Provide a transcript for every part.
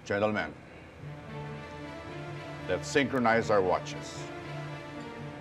Gentlemen, let's synchronize our watches.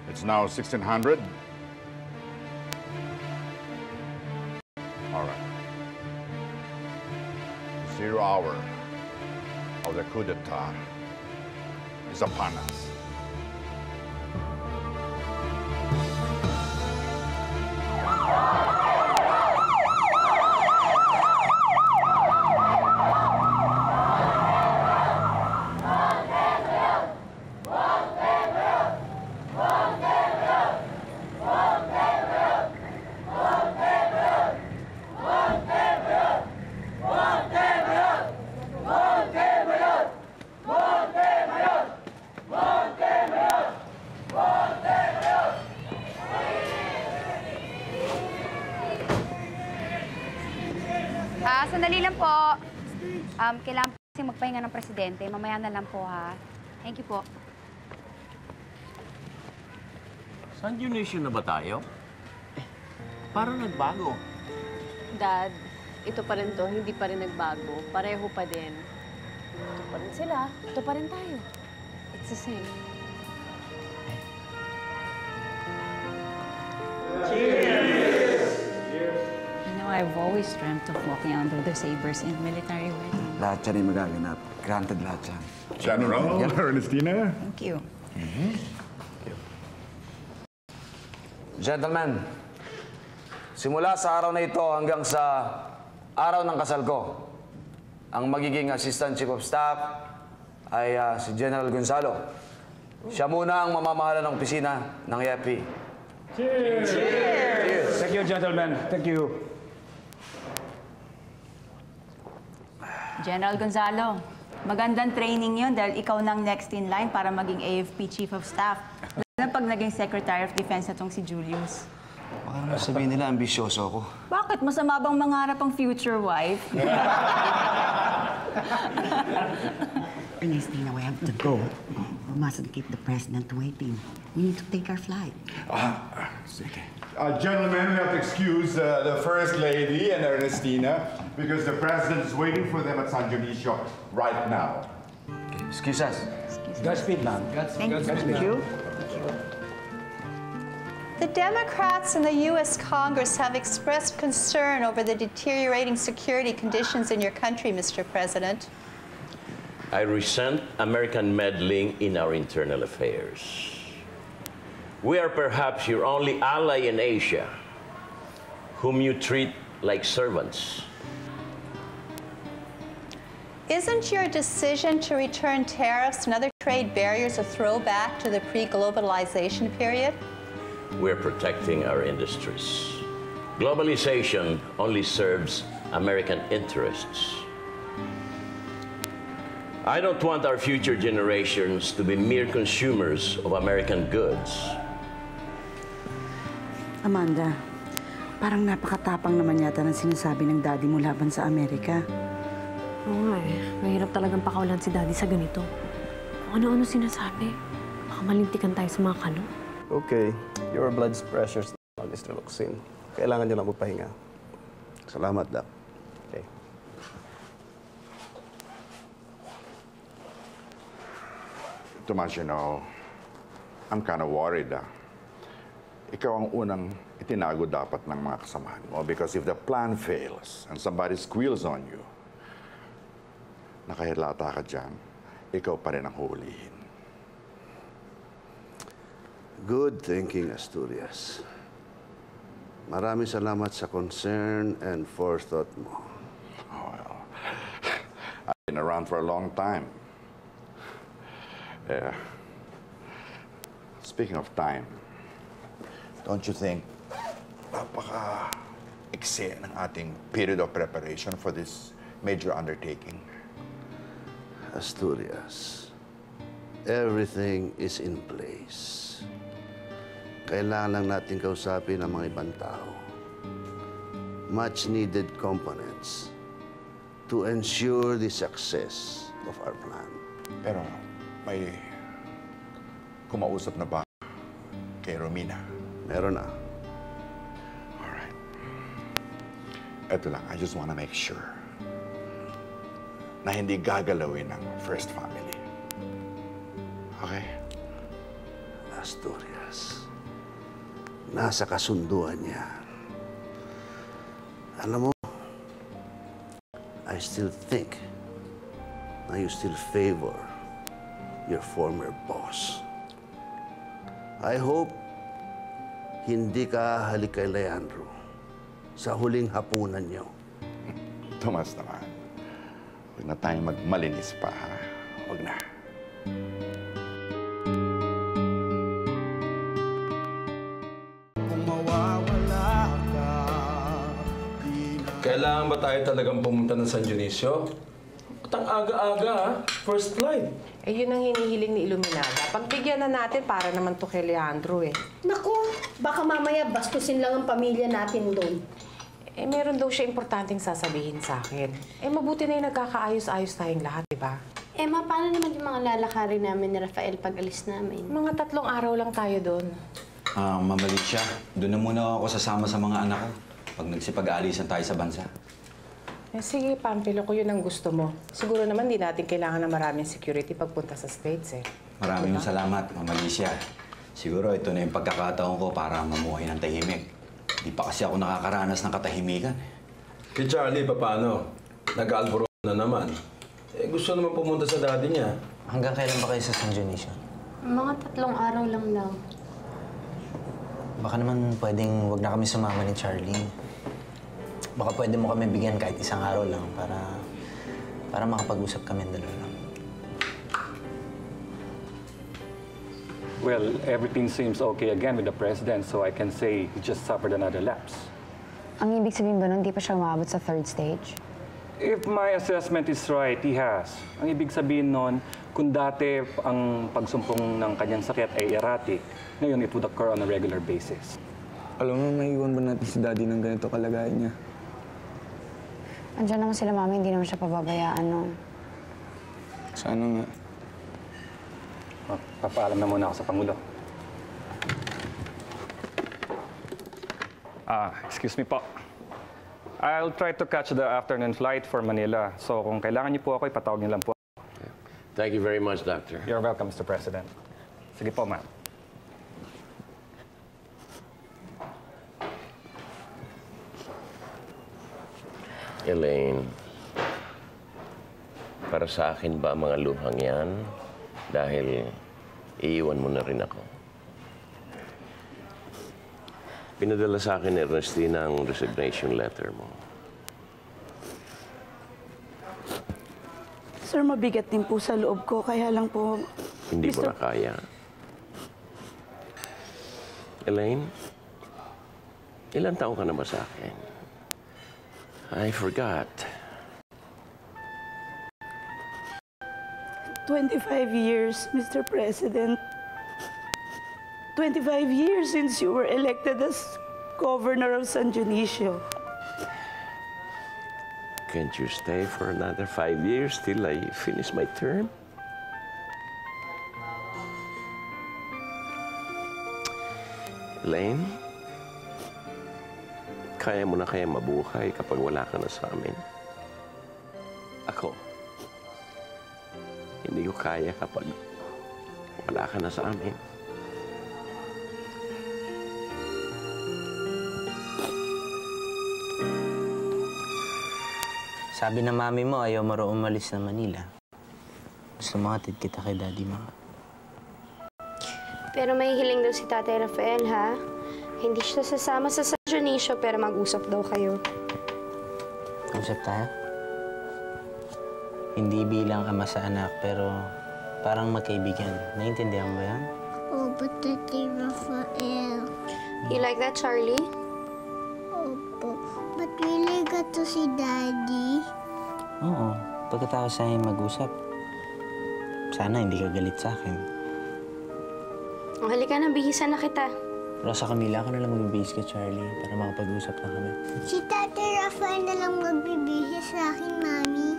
It's now 1600. All right. The 0 hour of the coup d'etat is upon us. Sandali lang po. Kailangan po kasi magpahinga ng presidente. Mamaya na lang po, ha? Thank you po. San Dionisio na ba tayo? Parang nagbago. Dad, ito pa rin to, hindi pa rin nagbago. Pareho pa din. Ito pa rin sila, ito pa rin tayo. It's the same. I've always dreamt of walking under the sabers in military wedding. Lahat yan ay magaganap. Granted lahat yan. General, Ernestina. Thank you. Gentlemen, simula sa araw na ito hanggang sa araw ng kasal ko, ang magiging Assistant Chief of Staff ay si General Gonzalo. Siya muna ang mamamahala ng opisina ng AFP. Cheers! Cheers! Thank you, gentlemen. Thank you. General Gonzalo, magandang training yun dahil ikaw nang next in line para maging AFP Chief of Staff. Lalo pag naging Secretary of Defense na tong si Julius. Baka naman sabihin nila, ambisyoso ako. Bakit? Masama bang mangarap ang future wife? Ernestina, we have to go. We mustn't keep the president waiting. We need to take our flight. Sige. Gentlemen, we have to excuse the First Lady and Ernestina because the President is waiting for them at San Dionisio right now. Okay, excuse us. Godspeed, ma'am. Thank you. The Democrats in the U.S. Congress have expressed concern over the deteriorating security conditions in your country, Mr. President. I resent American meddling in our internal affairs. We are perhaps your only ally in Asia, whom you treat like servants. Isn't your decision to return tariffs and other trade barriers a throwback to the pre-globalization period? We're protecting our industries. Globalization only serves American interests. I don't want our future generations to be mere consumers of American goods. Amanda, parang napakatapang naman yata ng sinasabi ng daddy mo laban sa Amerika. Oo nga eh. Mahirap talagang pakawalan si Daddy sa ganito. Kung ano-ano sinasabi. Baka malintikan tayo sa mga kano. Okay. Your blood pressure's down, Mr. Locsin. Kailangan niyo lang magpahinga. Salamat, Doc. Okay. Tomas, you know, I'm kind of worried, Ikaw ang unang itinago dapat ng mga kasamahan mo because if the plan fails and somebody squeals on you, nakahilata ka dyan, ikaw pa rin ang hulihin. Good thinking, Asturias. Maraming salamat sa concern and forethought mo. Oh, well, I've been around for a long time. Speaking of time, don't you think napaka-ikse ng ating period of preparation for this major undertaking? Asturias, everything is in place. Kailangan lang natin kausapin ang mga ibang tao. Much-needed components to ensure the success of our plan. Pero may kumausap na ba kay Romina? Meron na. Alright. Ito lang, I just want to make sure. na hindi gagalawin ng First Family. Okay? Asturias, nasa kasunduan niya. Alam mo, I still think na you still favor your former boss. I hope hindi ka halik kay Leandro sa huling hapunan niyo. Tomas naman, huwag na tayong magmalinis pa, ha? Huwag na. Kailangan ba tayo talagang pumunta ng San Dionisio? Ba't ang aga-aga, ha? First flight. Eh, yun ang hinihiling ni Iluminada. Pagbigyan na natin para naman to kay Leandro, eh. Naku, baka mamaya bastusin lang ang pamilya natin doon. Eh, meron daw siya importanteng sasabihin sa akin. Eh, mabuti na yung nagkakaayos-ayos tayong lahat, di ba? Eh, paano naman yung mga lalakarin namin ni Rafael pag alis namin? Mga 3 araw lang tayo doon. Mamalit siya. Doon na muna ako sasama sa mga anak ko pag nagsipag-aalisan tayo sa bansa. Eh, sige, Pampilo, ko yun ang gusto mo. Siguro naman di natin kailangan ng maraming security pagpunta sa States, eh. Maraming salamat, Mama Alicia. Siguro ito na yung pagkakataon ko para mamuhay ng tahimik. Di pa kasi ako nakakaranas ng katahimikan. Kay Charlie, paano? Nag-alboro na naman. Eh, gusto naman pumunta sa daddy niya. Hanggang kailan ba kayo sa San Dionisio? Mga 3 araw lang daw. Baka naman pwedeng wag na kami sumama ni Charlie. Baka pwede mo kami bigyan kahit 1 araw lang para makapag-usap kami ng 2 lang. Well, everything seems okay again with the president, so I can say he just suffered another lapse. Ang ibig sabihin ba nun, di pa siya umabot sa 3rd stage? If my assessment is right, he has. Ang ibig sabihin nun, kung dati ang pagsumpong ng kanyang sakit ay erratic, ngayon it would occur on a regular basis. Alam mo, maiiwan ba natin si Daddy ng ganito kalagayan niya? Andiyan naman sila, Mami. Hindi naman siya pababayaan, no? Sana nga. Papaalam na muna ako sa Pangulo. Excuse me po. I'll try to catch the afternoon flight for Manila. So kung kailangan niyo po ako, ipatawag niyo lang po. Thank you very much, Doctor. You're welcome, Mr. President. Sige po, ma'am. Elaine, para sa akin ba ang mga luhang yan? Dahil iiwan mo na rin ako. Pinadala sa akin ni Ernestina ang resignation letter mo. Sir, mabigat din po sa loob ko, kaya lang po... Hindi mo na kaya. Elaine, ilang taon ka na ba sa akin? I forgot. 25 years, Mr. President. 25 years since you were elected as governor of San Dionisio. Can't you stay for another 5 years till I finish my term? Elaine, kaya mo na kaya mabuhay kapag wala ka na sa amin? Ako, hindi ko kaya kapag wala ka na sa amin. Sabi na mami mo, ayaw mo raw umalis na Manila. Gusto mo hatid kita kay Daddy mo. Pero may hiling daw si Tatay Rafael, ha? Hindi siya sasama sa San Dionisio, pero mag-usap daw kayo. Usap tayo? Hindi bilang ama sa anak, pero parang magkaibigan. Naiintindihan mo yan? Opo, Tatay Rafael. You like that, Charlie? Opo. Ba't niligat to si Daddy? Oo. Pagkatapos tayo mag-usap, sana hindi ka galit sa akin. O, halika na, bihisan na kita. Rosa Camila, ako na lang magbibihis kay Charlie para makapag-usap na kami. Si Tatay Rafael na lang magbibihis sa akin, Mami.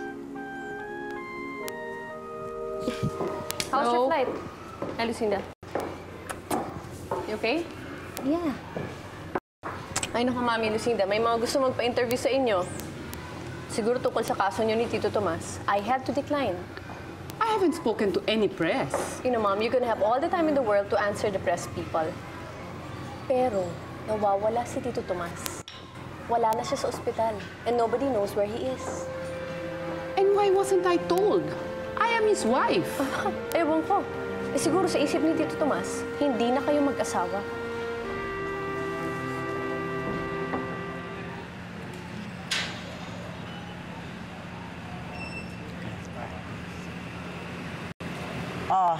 How's your flight? Hi, Lucinda. You okay? Yeah. Ay, naku, Mami, Lucinda. May mga gusto magpa-interview sa inyo. Siguro tungkol sa kaso niyo ni Tito Tomas, I had to decline. I haven't spoken to any press. You know, Mom, you're gonna have all the time in the world to answer the press people. Pero, nawawala si Tito Tomas. Wala na siya sa ospital, and nobody knows where he is. And why wasn't I told? I am his wife. Ewan ko. Eh siguro sa isip ni Tito Tomas, hindi na kayo mag-asawa. Oh,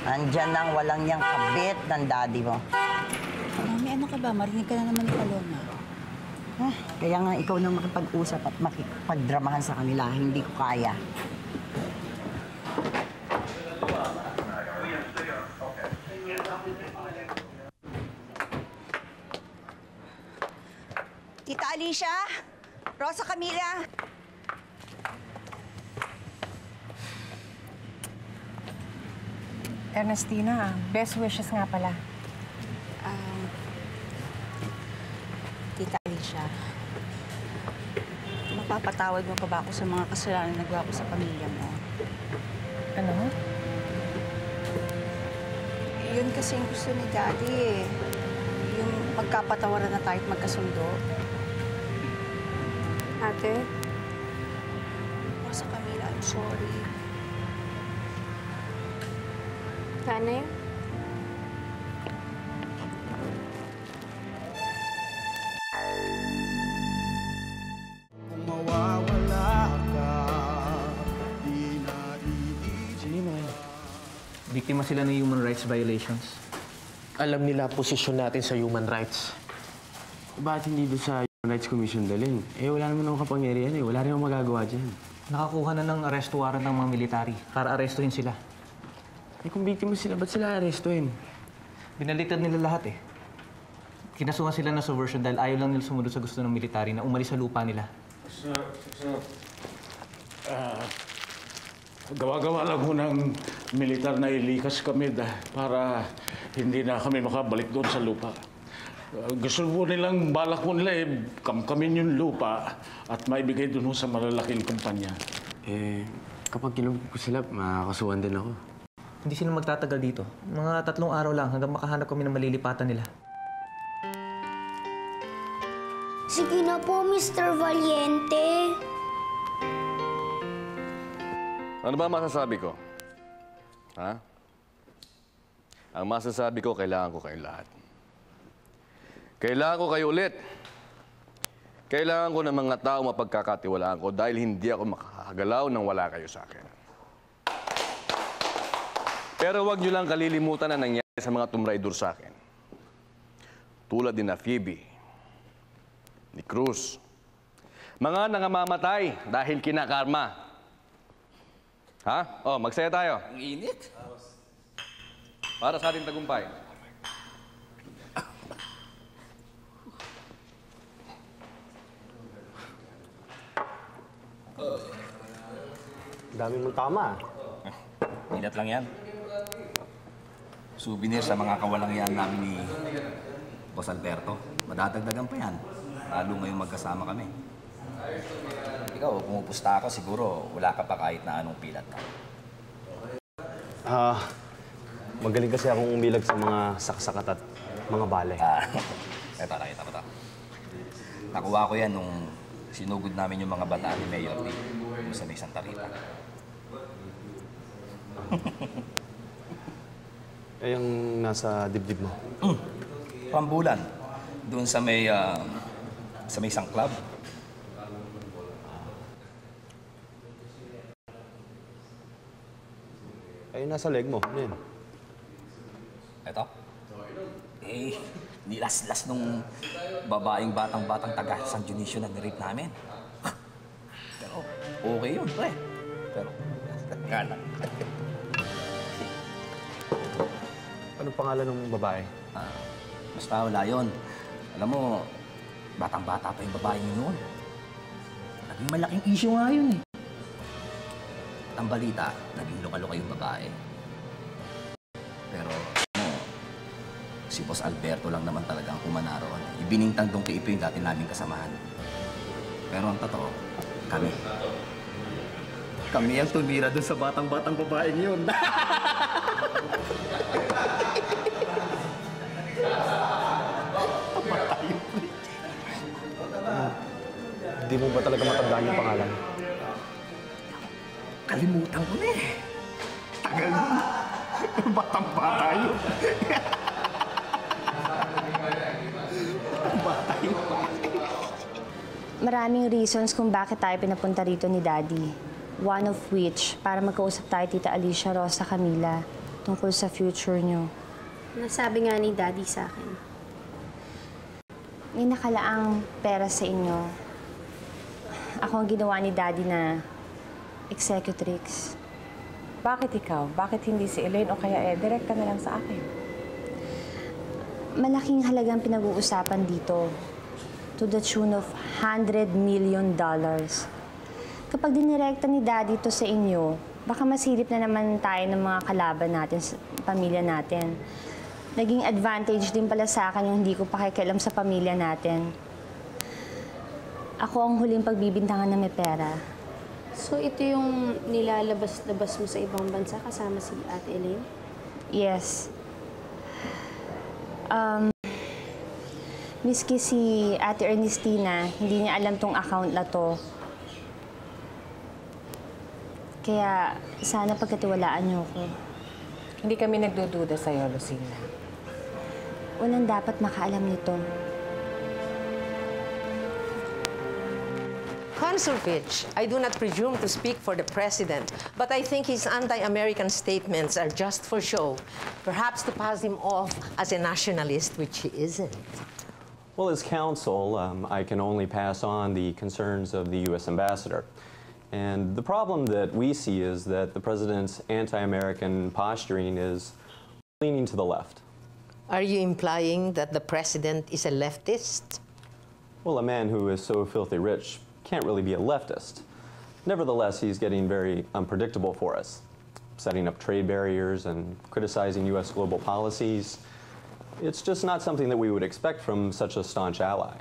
nandyan ang walang niyang kabit ng daddy mo. Mami, ano ka ba? Marinig ka na naman ni Paloma. Kaya nga ikaw nang makipag-usap at makipagdramahan sa kanila, hindi ko kaya. Tita Alicia! Rosa Camila! Ernestina, best wishes nga pala. Tita Alicia, mapapatawad mo pa ba ako sa mga kasalanan na nagawa ko sa pamilya mo? Ano? Yun kasi yung gusto ni Daddy eh. Yung magkapatawaran na tayo at magkasundo. Ate? Rosa Camila, I'm sorry. Nanay? Sino yung mga yun? Biktima sila ng human rights violations. Alam nila posisyon natin sa human rights. Bakit hindi doon sa Human Rights Commission dalhin? Eh, wala naman akong kapangyarihan eh. Wala rin akong magagawa dyan. Nakakuha na ng arrest warrant ng mga military para arestuhin sila. Eh, kung biktima sila, ba't sila arestuhin? Binaliktad nila lahat eh. Kinasuhan sila ng subversion dahil ayaw lang nila sumunod sa gusto ng military na umalis sa lupa nila. Gawa-gawa lang ho ng militar na ilikas kami para hindi na kami makabalik doon sa lupa. Gusto po nilang, balak po nila kamkamin yung lupa at maibigay doon sa malalaking kumpanya. Eh, kapag kinulog ko sila, makakasuhan din ako. Hindi sila magtatagal dito. Mga 3 araw lang hanggang makahanap kami ng malilipatan nila. Sige na po, Mr. Valiente. Ano ba masasabi ko? Ha? Ang masasabi ko, kailangan ko kayong lahat. Kailangan ko kayo ulit. Kailangan ko ng mga tao mapagkakatiwalaan ko dahil hindi ako makakagalaw nang wala kayo sa akin. Pero huwag niyo lang kalilimutan na nangyari sa mga tumraidor sa akin. Tulad din na Phoebe, ni Cruz. Mga nangamamatay dahil kinakarma. Ha? Oh, magsaya tayo. Ang init. Para sa ating tagumpay. Dami mong tama. Nilat lang yan. Souvenir sa mga kawalang-yan namin ni Boss Alberto. Madadagdagan pa yan. Lalo ngayong magkasama kami. Ikaw, pumupusta ako, siguro wala ka pa kahit na anong pilat. Magaling kasi akong umilag sa mga saksakat at mga bale. Eto, nakita ko to. Nakuha ko yan nung sinugod namin yung mga bata ni Mayor D. Yung sa may Santa Rita. Eh, yung nasa dibdib mo? Pambulan. Doon sa may isang club. Eh, nasa leg mo. Ano yun? Eto. Eh, nilaslas nung babaeng batang-batang taga San Dionisio na nirape namin. Pero, okay yun, pre. Pero, nga lang. Anong pangalan ng babae? Basta wala yun. Alam mo, batang-bata pa yung babae yun noon. Naging malaking issue nga yun eh. At ang balita, naging luka-luka yung babae. Pero, si Boss Alberto lang naman talaga ang kumanaroon. Ibinintang doon kay Ipo yung dati naming kasamahan. Pero ang totoo, Kami. Kami ang tumira doon sa batang-batang babaeng yun. Hindi mo ba talaga matandaan yung pangalan? Kalimutan ko na eh. Tagal na. Batang-bata yun. Batang-bata yun. Maraming reasons kung bakit tayo pinapunta rito ni Daddy. One of which, para magkausap tayo, Tita Alicia, Rosa, Camila, tungkol sa future nyo. Nasabi nga ni Daddy sa akin. May nakalaang pera sa inyo. Ako ang ginawa ni Daddy na executrix. Bakit ikaw? Bakit hindi si Elaine o kaya direct ka na lang sa akin? Malaking halagang pinag-uusapan dito. To the tune of $100 million. Kapag dinirekta ni Daddy to sa inyo, baka masilip na naman tayo ng mga kalaban natin, sa pamilya natin. Naging advantage din pala sa akin yung hindi ko pakikialam sa pamilya natin. Ako ang huling pagbibintangan na may pera. So ito yung nilalabas-labas mo sa ibang bansa kasama si Ate Elaine? Yes. Miski si Ate Ernestina, hindi niya alam tong account na to. Kaya sana pagkatiwalaan niyo ko. Hindi kami nagdududa sa'yo, Lucina. Walang dapat makaalam nito. Consul Fitch, I do not presume to speak for the President, but I think his anti-American statements are just for show, perhaps to pass him off as a nationalist, which he isn't. Well, as counsel, I can only pass on the concerns of the U.S. ambassador. And the problem that we see is that the President's anti-American posturing is leaning to the left. Are you implying that the President is a leftist? Well, a man who is so filthy rich can't really be a leftist. Nevertheless, he's getting very unpredictable for us, setting up trade barriers and criticizing U.S. global policies. It's just not something that we would expect from such a staunch ally.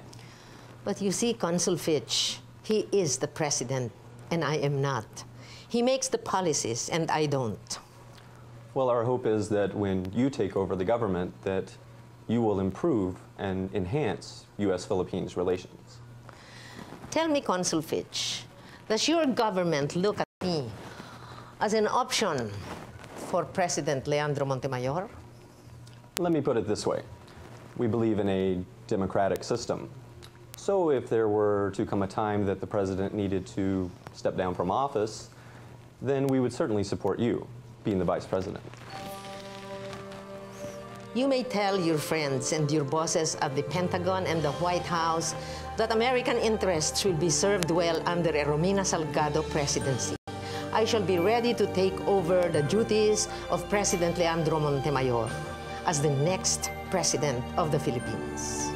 But you see, Consul Fitch, he is the President, and I am not. He makes the policies, and I don't. Well, our hope is that when you take over the government, that you will improve and enhance U.S.-Philippines relations. Tell me, Consul Fitch, does your government look at me as an option for President Leandro Montemayor? Let me put it this way. We believe in a democratic system. So if there were to come a time that the president needed to step down from office, then we would certainly support you, being the vice president. You may tell your friends and your bosses at the Pentagon and the White House that American interests will be served well under a Romina Salgado presidency. I shall be ready to take over the duties of President Leandro Montemayor as the next president of the Philippines.